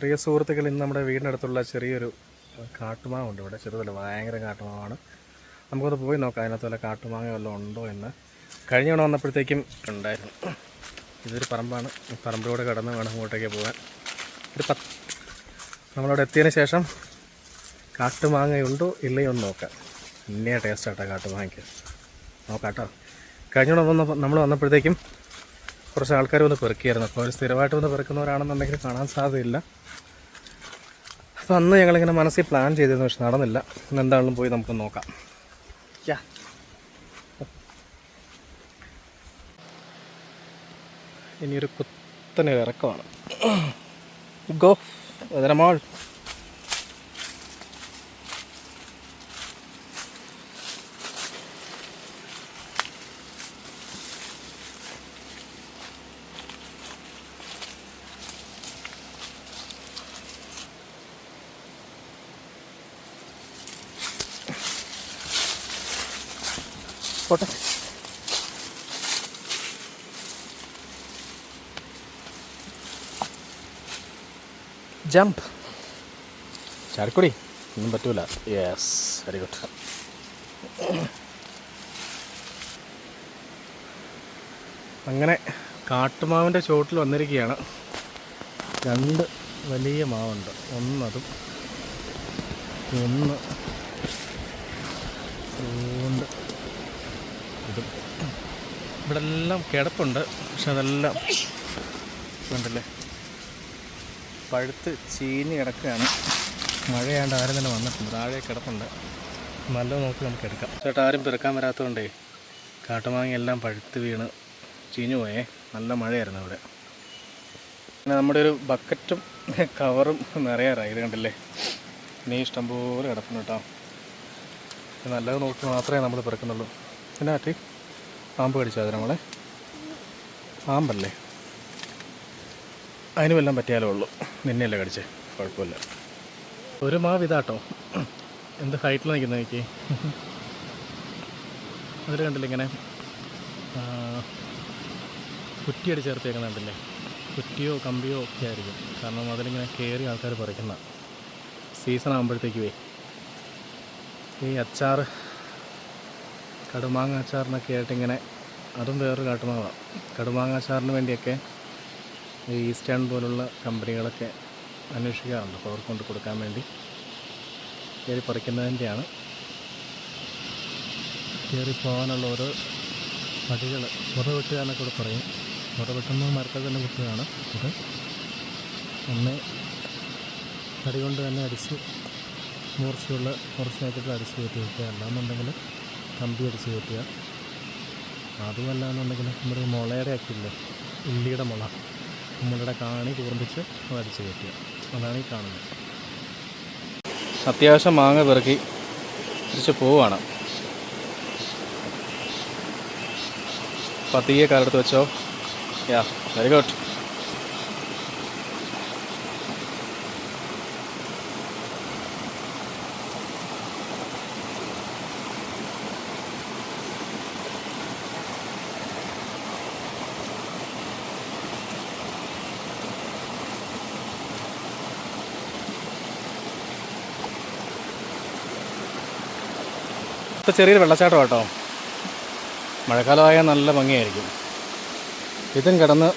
പ്രിയ സുഹൃത്തുക്കൾ, ഇന്ന് നമ്മുടെ വീടിനടുത്തുള്ള ചെറിയൊരു കാട്ടുമാവുണ്ട്. ഇവിടെ ചെറുതല്ല, ഭയങ്കര കാട്ടുമാവാണ്. നമുക്കൊന്ന് പോയി നോക്കാം അതിനകത്ത് വല്ല കാട്ടുമാങ്ങ വല്ലതും ഉണ്ടോ എന്ന്. കഴിഞ്ഞ തവണ വന്നപ്പോഴത്തേക്കും ഉണ്ടായിരുന്നു. ഇതൊരു പറമ്പാണ്. ഈ പറമ്പിലൂടെ കടന്ന് വേണം അങ്ങോട്ടേക്ക് പോകാൻ. നമ്മളവിടെ എത്തിയതിന് ശേഷം കാട്ടുമാങ്ങയുണ്ടോ ഇല്ലയോ എന്ന് നോക്കാം. ഇന്നേ ടേസ്റ്റ് ആട്ടോ കാട്ടുമാങ്ങയ്ക്ക്. നോക്കാം കേട്ടോ. കഴിഞ്ഞ തവണ നമ്മൾ വന്നപ്പോഴത്തേക്കും കുറച്ച് ആൾക്കാർ വന്ന് പെറുക്കിയായിരുന്നു. അപ്പോൾ അവർ സ്ഥിരമായിട്ട് വന്ന് പെറുക്കുന്നവരാണെന്നുണ്ടെങ്കിൽ കാണാൻ സാധ്യതയില്ല. അപ്പോൾ അന്ന് ഞങ്ങളിങ്ങനെ മനസ്സിൽ പ്ലാൻ ചെയ്തിരുന്നു, പക്ഷെ നടന്നില്ല. ഇന്ന് എന്താണെങ്കിലും പോയി നമുക്ക് നോക്കാം. ഇനിയൊരു കുത്തനെ ഇറക്കമാണ്. ഗോ വദനമാൾ. പോട്ടെ. ജമ്പ്. ചാടിക്കൊടി. ഒന്നും പറ്റൂല. Yes, very good. അങ്ങനെ കാട്ടുമാവിൻ്റെ ചുവട്ടിൽ വന്നിരിക്കുകയാണ്. 2 വലിയ മാവുണ്ട്. ഒന്നതും ഒന്ന് കൊണ്ട് ഇതും. ഇവിടെ എല്ലാം കിടപ്പുണ്ട്, പക്ഷെ അതെല്ലാം ഉണ്ടല്ലേ പഴുത്ത് ചീഞ്ഞ് കിടക്കുകയാണ്. മഴയാണ്ട് ആരും തന്നെ വന്നിട്ടുണ്ട്. താഴെ കിടപ്പുണ്ട്. നല്ല നോക്കി നമുക്ക് എടുക്കാം. ചേട്ടാ, ആരും പെറുക്കാൻ വരാത്തതുകൊണ്ടേ കാട്ടുമാങ്ങ എല്ലാം പഴുത്ത് വീണ് ചീഞ്ഞു പോയേ. നല്ല മഴയായിരുന്നു ഇവിടെ. പിന്നെ നമ്മുടെ ഒരു ബക്കറ്റും കവറും നിറയാറായി. ഇത് കണ്ടില്ലേ, ഇനി ഇഷ്ടംപോലെ കിടക്കുന്നു കേട്ടോ. നല്ലത് നോക്കി മാത്രമേ നമ്മൾ പെറുക്കുന്നുള്ളൂ. പിന്നെ ആറ്റി പാമ്പ് കടിച്ചാൽ നമ്മളെ പാമ്പല്ലേ, അതിന് വല്ലതും പറ്റിയാലേ ഉള്ളൂ. നിന്നെയല്ലേ കടിച്ചേ, കുഴപ്പമില്ല. ഒരു മാവ് ഇതാട്ടോ, എന്ത് ഹൈറ്റിൽ നിൽക്കുന്നത് എനിക്ക്. അതിൽ കണ്ടില്ല ഇങ്ങനെ കുറ്റിയടി ചേർത്തേക്കുന്ന കണ്ടില്ലേ. കുറ്റിയോ കമ്പിയോ ഒക്കെ ആയിരിക്കും. കാരണം അതിലിങ്ങനെ കയറി ആൾക്കാർ പറിക്കുന്ന സീസൺ ആകുമ്പോഴത്തേക്കുവേ. ഈ അച്ചാർ, കടുമാങ്ങ അച്ചാറിനൊക്കെ ആയിട്ടിങ്ങനെ, അതും വേറൊരു കാട്ടുമാവാണ്. കടുമാങ്ങ അച്ചാറിന് വേണ്ടിയൊക്കെ ഈ ഈസ്റ്റേൺ പോലുള്ള കമ്പനികളൊക്കെ അന്വേഷിക്കാറുണ്ട്. അപ്പോൾ അവർക്ക് കൊണ്ട് കൊടുക്കാൻ വേണ്ടി കയറി പറിക്കുന്നതിൻ്റെയാണ്. കയറി പോകാനുള്ള ഓരോ പടികൾ മുറവെട്ടുക എന്നൊക്കെ കൂടെ പറയും. മുറവെട്ടുമ്പോൾ മരത്തിൽ തന്നെ കുത്തുകയാണ്. ഇത് ഒന്ന് തടി കൊണ്ട് തന്നെ അടിച്ച് മൂർച്ചയാക്കിയിട്ട് അടിച്ച് കയറ്റി വയ്ക്കുക. അല്ലാന്നുണ്ടെങ്കിൽ കമ്പി അടിച്ച് കയറ്റുക. അതുമല്ല എന്നുണ്ടെങ്കിൽ നമ്മുടെ മുളയുടെ ഒക്കെ ഇല്ലേ, ഉള്ളിയുടെ മുളയുടെ കാണി കൂർമ്പിച്ച് അത് അടിച്ച് കയറ്റുക. അതാണ് ഈ കാണുന്നത്. അത്യാവശ്യം മാങ്ങ പെറുക്കി തിരിച്ച് പോവുകയാണ്. പതിയെ കാലെടുത്ത് വെച്ചോ. യാ, വെരി ഗുഡ്. ഇപ്പോൾ ചെറിയൊരു വെള്ളച്ചാട്ടം കേട്ടോ. മഴക്കാലമായാൽ നല്ല ഭംഗിയായിരിക്കും. ഇതും കിടന്ന്,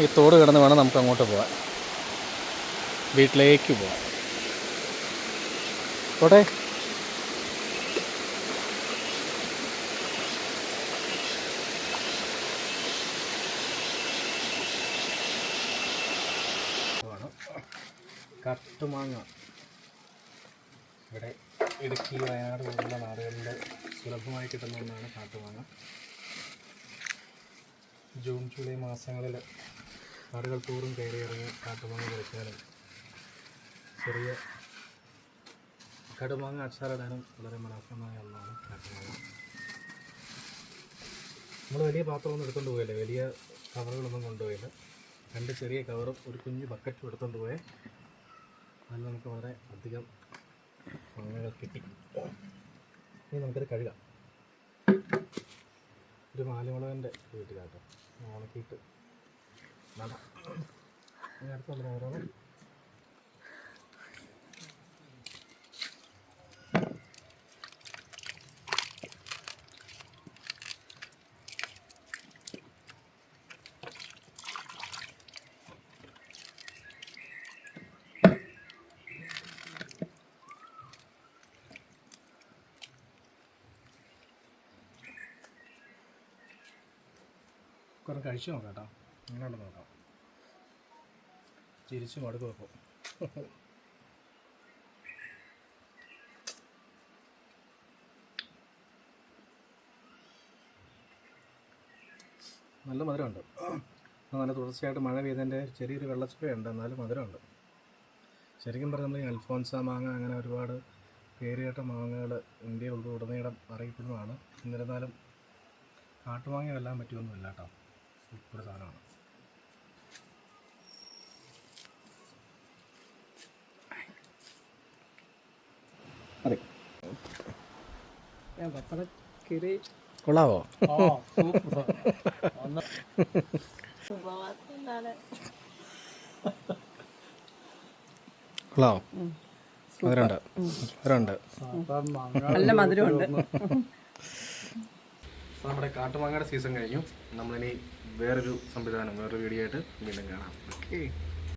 ഈ തോട് കിടന്ന് വേണം നമുക്ക് അങ്ങോട്ട് പോകാൻ, വീട്ടിലേക്ക് പോകാം. പോട്ടെ. കാട്ടുമാങ്ങ ഇവിടെ ഇടുക്കി, വയനാട് പോലുള്ള നാടുകളിൽ സുലഭമായി കിട്ടുന്ന ഒന്നാണ് കാട്ടുമാങ്ങ. ജൂൺ ജൂലൈ മാസങ്ങളിൽ നാടുകൾ തോറും കയറി ഇറങ്ങി കാട്ടുമാങ്ങ പറിക്കാനും ചെറിയ കടുമാങ്ങ അച്ചാറിടാനും വളരെ മനോഹരമായ ഒന്നാണ് കാട്ടുമാങ്ങ. നമ്മൾ വലിയ പാത്രമൊന്നും എടുത്തുകൊണ്ട് പോയില്ല, വലിയ കവറുകളൊന്നും കൊണ്ടുപോയില്ല. 2 ചെറിയ കവറും ഒരു കുഞ്ഞു ബക്കറ്റും എടുത്തുകൊണ്ട് പോയേ. അതിൽ നമുക്ക് വളരെ അധികം മാങ്ങകൾ കിട്ടി. ഇനി നമുക്കത് കഴുകാം. ഒരു മാലിമുളകൻ്റെ വീട്ടിലാട്ടോ, ഉണക്കിയിട്ട് നടാം. അടുത്തുള്ള ഓരോന്ന് നമുക്കൊന്ന് കഴിച്ചു നോക്കാം കേട്ടോ. ഇങ്ങനെയുണ്ട് നോക്കാം. ചിരിച്ചു മടുക്കും അപ്പോൾ. നല്ല മധുരമുണ്ട്. നല്ല തുടർച്ചയായിട്ട് മഴ പെയ്തതിൻ്റെ ചെറിയൊരു വെള്ളച്ചുവയുണ്ട്, എന്നാലും മധുരമുണ്ട്. ശരിക്കും പറഞ്ഞാൽ നമ്മൾ ഈ അൽഫോൻസ മാങ്ങ അങ്ങനെ ഒരുപാട് പേരുകേട്ട മാങ്ങകൾ ഇന്ത്യയിൽ ഉടനീളം അറിയപ്പെടുന്നതാണ്. എന്നിരുന്നാലും കാട്ടുമാങ്ങ വെല്ലാൻ പറ്റുമൊന്നുമില്ല കേട്ടോ. സൂപ്പർ സാധനമാണ്. അതെ, കൊള്ളാവോ? കൊള്ളാവോ? മധുരമുണ്ട്, മധുരമുണ്ട്, നല്ല മധുരമുണ്ട്. നമ്മുടെ കാട്ടുമാങ്ങയുടെ സീസൺ കഴിഞ്ഞു. നമ്മളിനി വേറൊരു സംവിധാനം, വേറൊരു വീഡിയോ ആയിട്ട് വീണ്ടും കാണാം. ഓക്കെ.